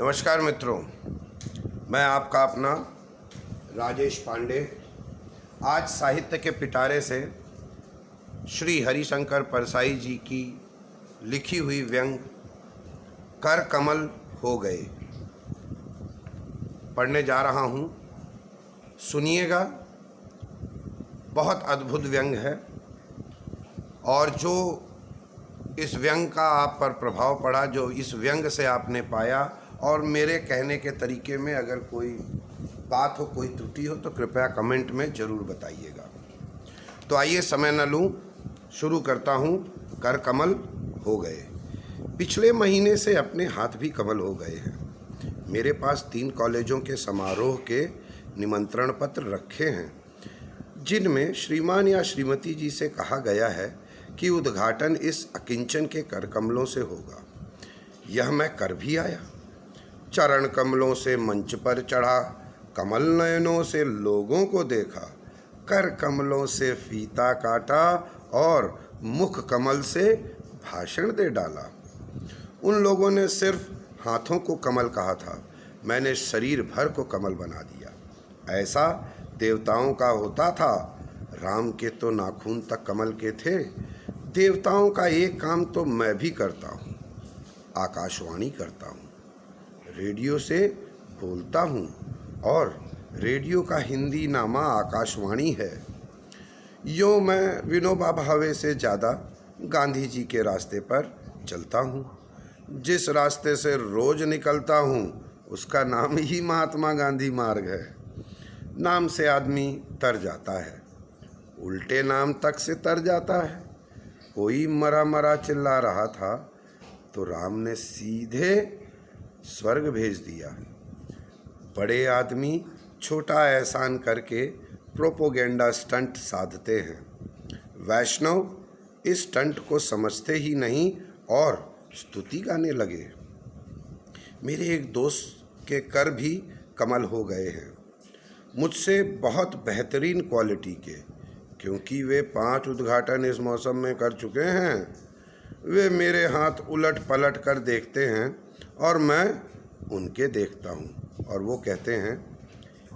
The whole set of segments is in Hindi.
नमस्कार मित्रों, मैं आपका अपना राजेश पांडे आज साहित्य के पिटारे से श्री हरिशंकर परसाई जी की लिखी हुई व्यंग कर कमल हो गए पढ़ने जा रहा हूँ। सुनिएगा, बहुत अद्भुत व्यंग है और जो इस व्यंग का आप पर प्रभाव पड़ा, जो इस व्यंग से आपने पाया और मेरे कहने के तरीके में अगर कोई बात हो, कोई त्रुटि हो तो कृपया कमेंट में ज़रूर बताइएगा। तो आइए समय न लूँ, शुरू करता हूँ। कर कमल हो गए। पिछले महीने से अपने हाथ भी कमल हो गए हैं। मेरे पास 3 कॉलेजों के समारोह के निमंत्रण पत्र रखे हैं, जिनमें श्रीमान या श्रीमती जी से कहा गया है कि उद्घाटन इस अकिंचन के कर कमलों से होगा। यह मैं कर भी आया। चरण कमलों से मंच पर चढ़ा, कमल नयनों से लोगों को देखा, कर कमलों से फीता काटा और मुख कमल से भाषण दे डाला। उन लोगों ने सिर्फ हाथों को कमल कहा था, मैंने शरीर भर को कमल बना दिया। ऐसा देवताओं का होता था। राम के तो नाखून तक कमल के थे। देवताओं का एक काम तो मैं भी करता हूँ, आकाशवाणी करता हूँ, रेडियो से बोलता हूँ और रेडियो का हिंदी नामा आकाशवाणी है। यूँ मैं विनोबा भावे से ज़्यादा गांधी जी के रास्ते पर चलता हूँ। जिस रास्ते से रोज़ निकलता हूँ उसका नाम ही महात्मा गांधी मार्ग है। नाम से आदमी तर जाता है, उल्टे नाम तक से तर जाता है। कोई मरा मरा चिल्ला रहा था तो राम ने सीधे स्वर्ग भेज दिया। बड़े आदमी छोटा एहसान करके प्रोपोगेंडा स्टंट साधते हैं। वैष्णव इस स्टंट को समझते ही नहीं और स्तुति गाने लगे। मेरे एक दोस्त के कर भी कमल हो गए हैं, मुझसे बहुत बेहतरीन क्वालिटी के, क्योंकि वे 5 उद्घाटन इस मौसम में कर चुके हैं। वे मेरे हाथ उलट पलट कर देखते हैं और मैं उनके देखता हूँ और वो कहते हैं,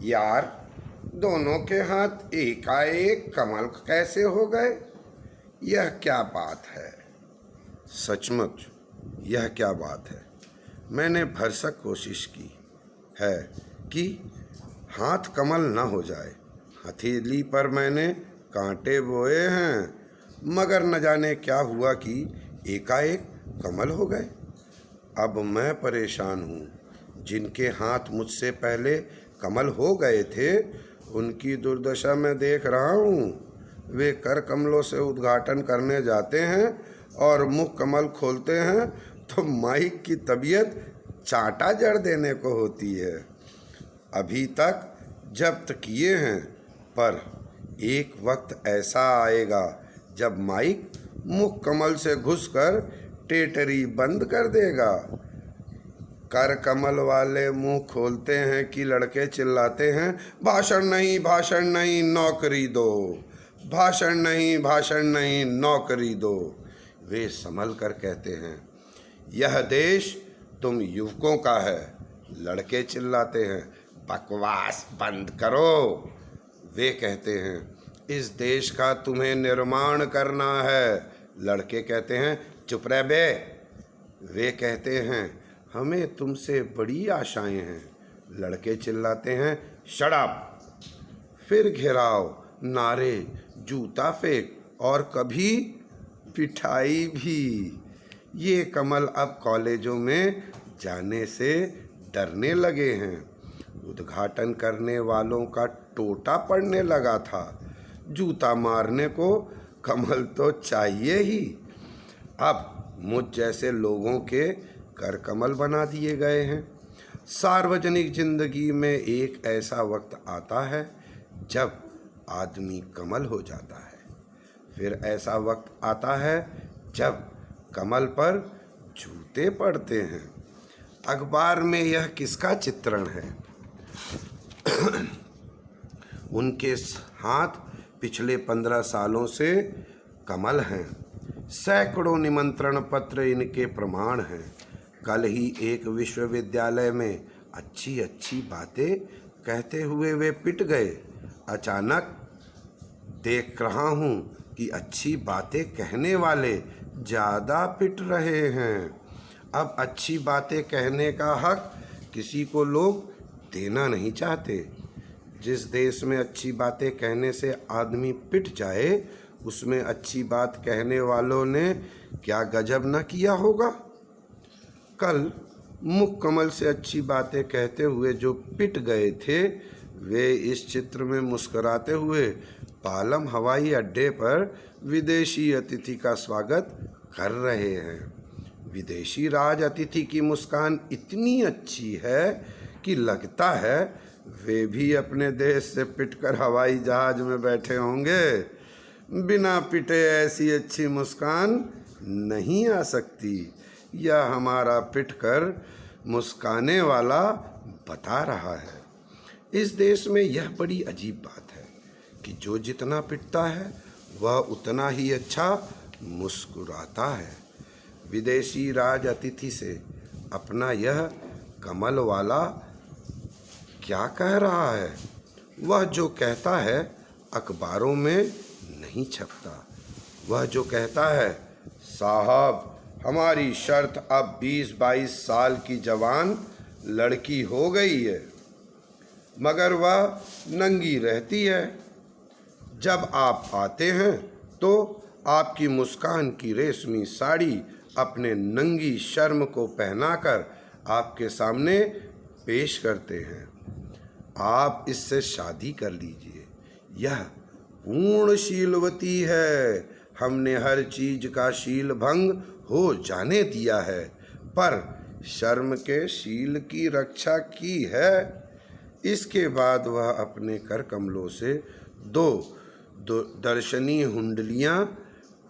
यार दोनों के हाथ एकाएक कमल कैसे हो गए? यह क्या बात है? सचमुच यह क्या बात है? मैंने भरसक कोशिश की है कि हाथ कमल ना हो जाए। हथेली पर मैंने कांटे बोए हैं, मगर न जाने क्या हुआ कि एकाएक कमल हो गए। अब मैं परेशान हूँ। जिनके हाथ मुझसे पहले कमल हो गए थे उनकी दुर्दशा मैं देख रहा हूँ। वे कर कमलों से उद्घाटन करने जाते हैं और मुख कमल खोलते हैं तो माइक की तबीयत चांटा जड़ देने को होती है। अभी तक जब्त किए हैं, पर एक वक्त ऐसा आएगा जब माइक मुख कमल से घुसकर टेटरी बंद कर देगा। कर कमल वाले मुंह खोलते हैं कि लड़के चिल्लाते हैं, भाषण नहीं, भाषण नहीं, नौकरी दो। भाषण नहीं, भाषण नहीं, नौकरी दो। वे संभल कर कहते हैं, यह देश तुम युवकों का है। लड़के चिल्लाते हैं, बकवास बंद करो। वे कहते हैं, इस देश का तुम्हें निर्माण करना है। लड़के कहते हैं, चुप रह बे। वे कहते हैं, हमें तुमसे बड़ी आशाएं हैं। लड़के चिल्लाते हैं, शट अप। फिर घेराव, नारे, जूता फेंक और कभी पिटाई भी। ये कमल अब कॉलेजों में जाने से डरने लगे हैं। उद्घाटन करने वालों का टोटा पड़ने लगा था। जूता मारने को कमल तो चाहिए ही। अब मुझ जैसे लोगों के कर कमल बना दिए गए हैं। सार्वजनिक जिंदगी में एक ऐसा वक्त आता है जब आदमी कमल हो जाता है। फिर ऐसा वक्त आता है जब कमल पर जूते पड़ते हैं। अखबार में यह किसका चित्रण है? उनके हाथ पिछले 15 सालों से कमल हैं। सैकड़ों निमंत्रण पत्र इनके प्रमाण हैं। कल ही एक विश्वविद्यालय में अच्छी अच्छी बातें कहते हुए वे पिट गए। अचानक देख रहा हूँ कि अच्छी बातें कहने वाले ज़्यादा पिट रहे हैं। अब अच्छी बातें कहने का हक किसी को लोग देना नहीं चाहते। जिस देश में अच्छी बातें कहने से आदमी पिट जाए, उसमें अच्छी बात कहने वालों ने क्या गजब न किया होगा। कल मुख कमल से अच्छी बातें कहते हुए जो पिट गए थे, वे इस चित्र में मुस्कुराते हुए पालम हवाई अड्डे पर विदेशी अतिथि का स्वागत कर रहे हैं। विदेशी राज अतिथि की मुस्कान इतनी अच्छी है कि लगता है वे भी अपने देश से पिटकर हवाई जहाज में बैठे होंगे। बिना पिटे ऐसी अच्छी मुस्कान नहीं आ सकती। यह हमारा पिटकर मुस्काने वाला बता रहा है। इस देश में यह बड़ी अजीब बात है कि जो जितना पिटता है वह उतना ही अच्छा मुस्कुराता है। विदेशी राज अतिथि से अपना यह कमल वाला क्या कह रहा है? वह जो कहता है अखबारों में नहीं छपता। वह जो कहता है, साहब हमारी शर्त अब 20-22 साल की जवान लड़की हो गई है, मगर वह नंगी रहती है। जब आप आते हैं तो आपकी मुस्कान की रेशमी साड़ी अपने नंगी शर्म को पहनाकर आपके सामने पेश करते हैं। आप इससे शादी कर लीजिए। यह पूर्ण शीलवती है। हमने हर चीज का शील भंग हो जाने दिया है, पर शर्म के शील की रक्षा की है। इसके बाद वह अपने कर कमलों से दो दर्शनीय हुंडलियां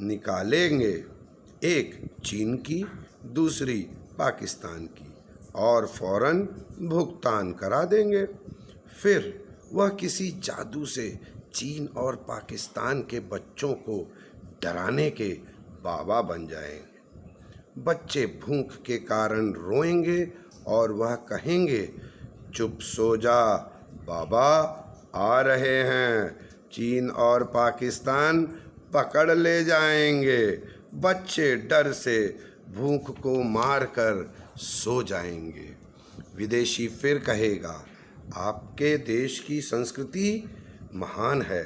निकालेंगे, एक चीन की, दूसरी पाकिस्तान की, और फौरन भुगतान करा देंगे। फिर वह किसी जादू से चीन और पाकिस्तान के बच्चों को डराने के बाबा बन जाएंगे। बच्चे भूख के कारण रोएंगे और वह कहेंगे, चुप सो जा बाबा, आ रहे हैं, चीन और पाकिस्तान पकड़ ले जाएंगे। बच्चे डर से भूख को मारकर सो जाएंगे। विदेशी फिर कहेगा, आपके देश की संस्कृति महान है।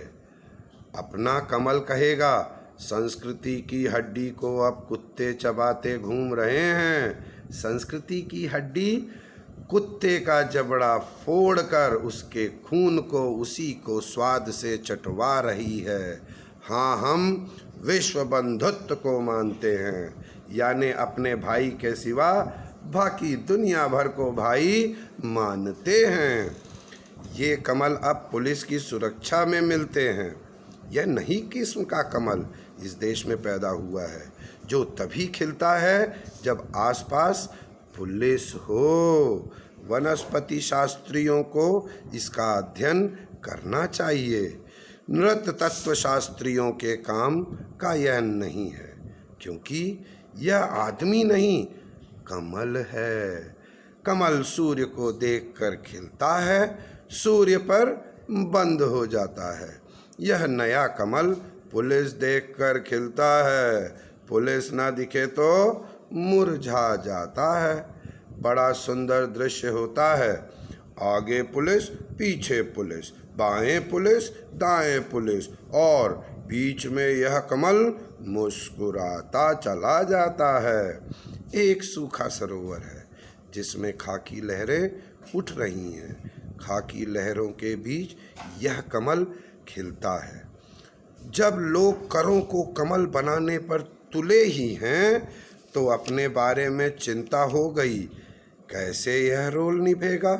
अपना कमल कहेगा, संस्कृति की हड्डी को अब कुत्ते चबाते घूम रहे हैं। संस्कृति की हड्डी कुत्ते का जबड़ा फोड़कर उसके खून को उसी को स्वाद से चटवा रही है। हाँ, हम विश्व बंधुत्व को मानते हैं, यानी अपने भाई के सिवा बाकी दुनिया भर को भाई मानते हैं। ये कमल अब पुलिस की सुरक्षा में मिलते हैं। यह नई किस्म का कमल इस देश में पैदा हुआ है, जो तभी खिलता है जब आसपास पुलिस हो। वनस्पति शास्त्रियों को इसका अध्ययन करना चाहिए। नृत्य तत्व शास्त्रियों के काम का यह नहीं है, क्योंकि यह आदमी नहीं, कमल है। कमल सूर्य को देखकर खिलता है, सूर्य पर बंद हो जाता है। यह नया कमल पुलिस देखकर खिलता है, पुलिस ना दिखे तो मुरझा जाता है। बड़ा सुंदर दृश्य होता है। आगे पुलिस, पीछे पुलिस, बाएं पुलिस, दाएं पुलिस, और बीच में यह कमल मुस्कुराता चला जाता है। एक सूखा सरोवर है जिसमें खाकी लहरें उठ रही हैं। खाकी लहरों के बीच यह कमल खिलता है। जब लोग करों को कमल बनाने पर तुले ही हैं, तो अपने बारे में चिंता हो गई, कैसे यह रोल निभेगा।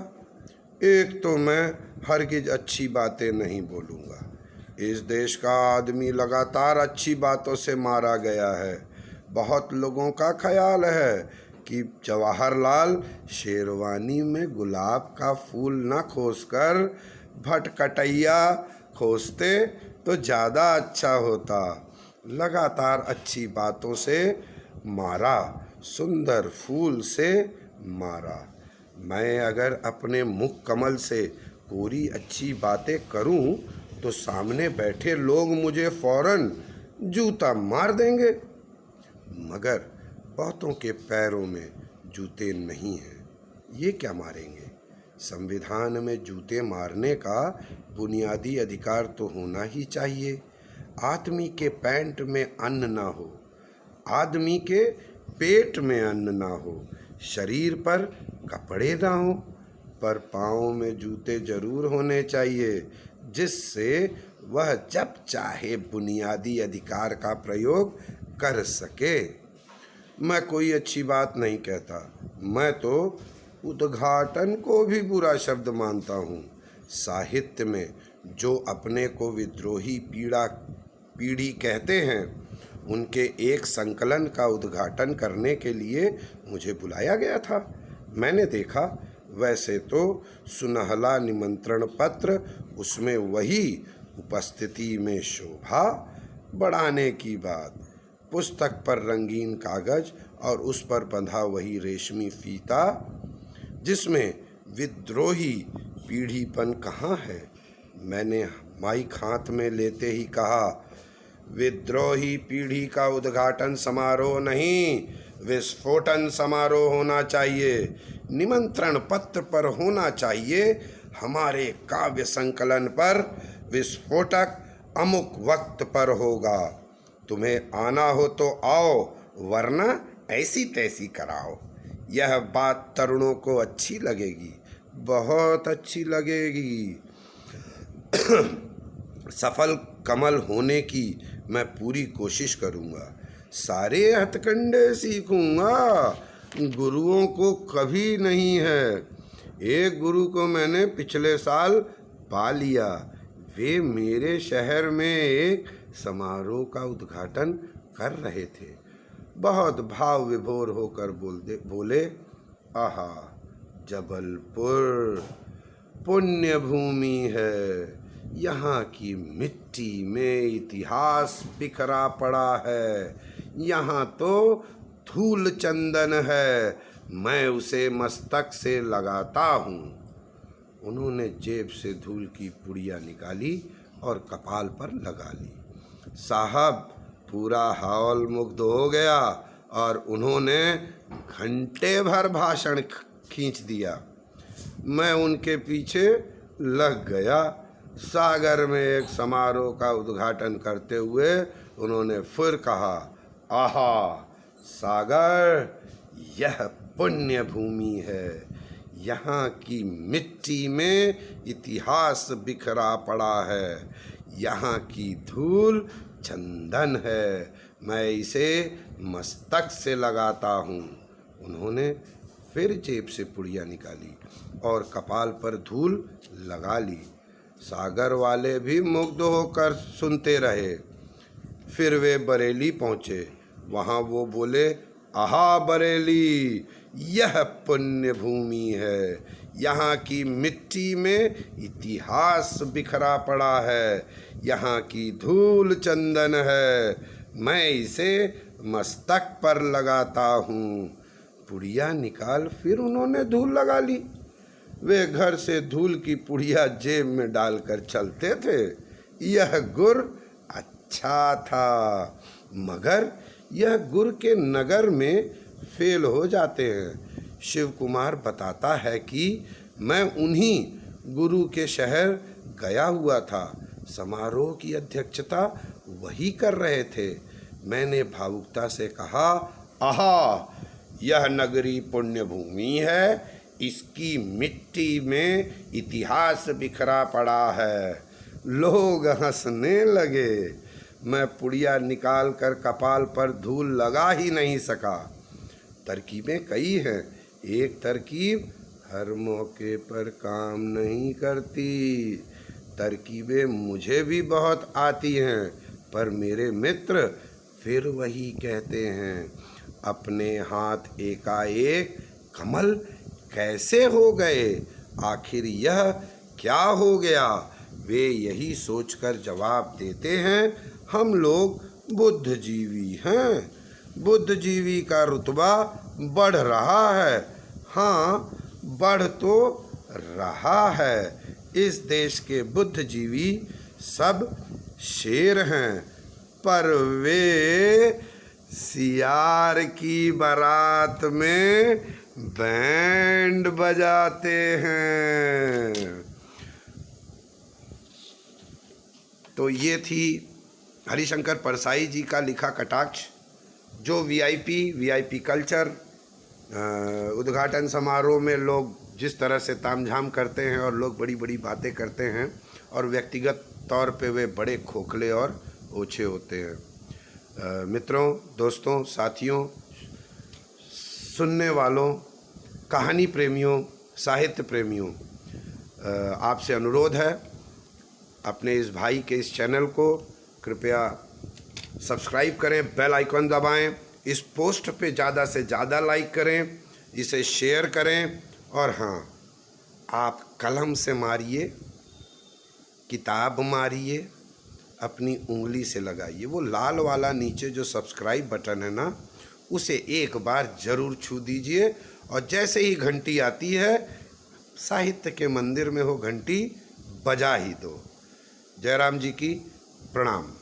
एक तो मैं हरगिज अच्छी बातें नहीं बोलूँगा। इस देश का आदमी लगातार अच्छी बातों से मारा गया है। बहुत लोगों का ख्याल है कि जवाहरलाल शेरवानी में गुलाब का फूल न खोसकर भटकटैया खोसते तो ज़्यादा अच्छा होता। लगातार अच्छी बातों से मारा, सुंदर फूल से मारा। मैं अगर अपने मुख कमल से कोरी अच्छी बातें करूं तो सामने बैठे लोग मुझे फौरन जूता मार देंगे, मगर बहुतों के पैरों में जूते नहीं हैं, ये क्या मारेंगे? संविधान में जूते मारने का बुनियादी अधिकार तो होना ही चाहिए। आदमी के पैंट में अन्न ना हो, आदमी के पेट में अन्न ना हो, शरीर पर कपड़े ना हो, पर पाँव में जूते जरूर होने चाहिए, जिससे वह जब चाहे बुनियादी अधिकार का प्रयोग कर सके। मैं कोई अच्छी बात नहीं कहता, मैं तो उद्घाटन को भी बुरा शब्द मानता हूँ। साहित्य में जो अपने को विद्रोही पीढ़ी कहते हैं, उनके एक संकलन का उद्घाटन करने के लिए मुझे बुलाया गया था। मैंने देखा, वैसे तो सुनहला निमंत्रण पत्र, उसमें वही उपस्थिति में शोभा बढ़ाने की बात, पुस्तक पर रंगीन कागज और उस पर बंधा वही रेशमी फीता, जिसमें विद्रोही पीढ़ीपन कहाँ है। मैंने माइक हाथ में लेते ही कहा, विद्रोही पीढ़ी का उद्घाटन समारोह नहीं, विस्फोटन समारोह होना चाहिए। निमंत्रण पत्र पर होना चाहिए, हमारे काव्य संकलन पर विस्फोटक अमुक वक्त पर होगा। तुम्हें आना हो तो आओ, वरना ऐसी तैसी कराओ। यह बात तरुणों को अच्छी लगेगी, बहुत अच्छी लगेगी। सफल कमल होने की मैं पूरी कोशिश करूँगा। सारे हथकंडे सीखूँगा, गुरुओं को कभी नहीं है। एक गुरु को मैंने पिछले साल पा लिया। वे मेरे शहर में एक समारोह का उद्घाटन कर रहे थे। बहुत भाव विभोर होकर बोले, आहा, जबलपुर पुण्य भूमि है। यहाँ की मिट्टी में इतिहास बिखरा पड़ा है। यहाँ तो धूल चंदन है, मैं उसे मस्तक से लगाता हूँ। उन्होंने जेब से धूल की पुड़िया निकाली और कपाल पर लगा ली। साहब, पूरा हॉल मुग्ध हो गया और उन्होंने घंटे भर भाषण खींच दिया। मैं उनके पीछे लग गया। सागर में एक समारोह का उद्घाटन करते हुए उन्होंने फिर कहा, आहा सागर, यह पुण्य भूमि है। यहाँ की मिट्टी में इतिहास बिखरा पड़ा है। यहाँ की धूल चंदन है, मैं इसे मस्तक से लगाता हूँ। उन्होंने फिर जेब से पुड़िया निकाली और कपाल पर धूल लगा ली। सागर वाले भी मुग्ध होकर सुनते रहे। फिर वे बरेली पहुँचे। वहाँ वो बोले, आहा बरेली, यह पुण्य भूमि है। यहाँ की मिट्टी में इतिहास बिखरा पड़ा है। यहाँ की धूल चंदन है, मैं इसे मस्तक पर लगाता हूँ। पुड़िया निकाल फिर उन्होंने धूल लगा ली। वे घर से धूल की पुड़िया जेब में डालकर चलते थे। यह गुर अच्छा था, मगर यह गुर के नगर में फेल हो जाते हैं। शिव कुमार बताता है कि मैं उन्हीं गुरु के शहर गया हुआ था। समारोह की अध्यक्षता वही कर रहे थे। मैंने भावुकता से कहा, आहा, यह नगरी पुण्य भूमि है। इसकी मिट्टी में इतिहास बिखरा पड़ा है। लोग हंसने लगे। मैं पुड़िया निकाल कर कपाल पर धूल लगा ही नहीं सका। तरकीबें कई हैं। एक तरकीब हर मौके पर काम नहीं करती। तरकीबें मुझे भी बहुत आती हैं, पर मेरे मित्र फिर वही कहते हैं, अपने हाथ एकाएक कमल कैसे हो गए? आखिर यह क्या हो गया? वे यही सोचकर जवाब देते हैं, हम लोग बुद्धिजीवी हैं। बुद्धिजीवी का रुतबा बढ़ रहा है। हाँ, बढ़ तो रहा है। इस देश के बुद्धिजीवी सब शेर हैं, पर वे सियार की बारात में बैंड बजाते हैं। तो ये थी हरिशंकर परसाई जी का लिखा कटाक्ष, जो वीआईपी कल्चर उद्घाटन समारोह में लोग जिस तरह से तामझाम करते हैं और लोग बड़ी बड़ी बातें करते हैं और व्यक्तिगत तौर पे वे बड़े खोखले और ओछे होते हैं। मित्रों, दोस्तों, साथियों, सुनने वालों, कहानी प्रेमियों, साहित्य प्रेमियों, आपसे अनुरोध है, अपने इस भाई के इस चैनल को कृपया सब्सक्राइब करें, बेल आइकन दबाएं, इस पोस्ट पे ज़्यादा से ज़्यादा लाइक करें, इसे शेयर करें, और हाँ, आप कलम से मारिए, किताब मारिए, अपनी उंगली से लगाइए। वो लाल वाला नीचे जो सब्सक्राइब बटन है ना, उसे एक बार ज़रूर छू दीजिए, और जैसे ही घंटी आती है, साहित्य के मंदिर में हो घंटी बजा ही दो। जयराम जी की प्रणाम।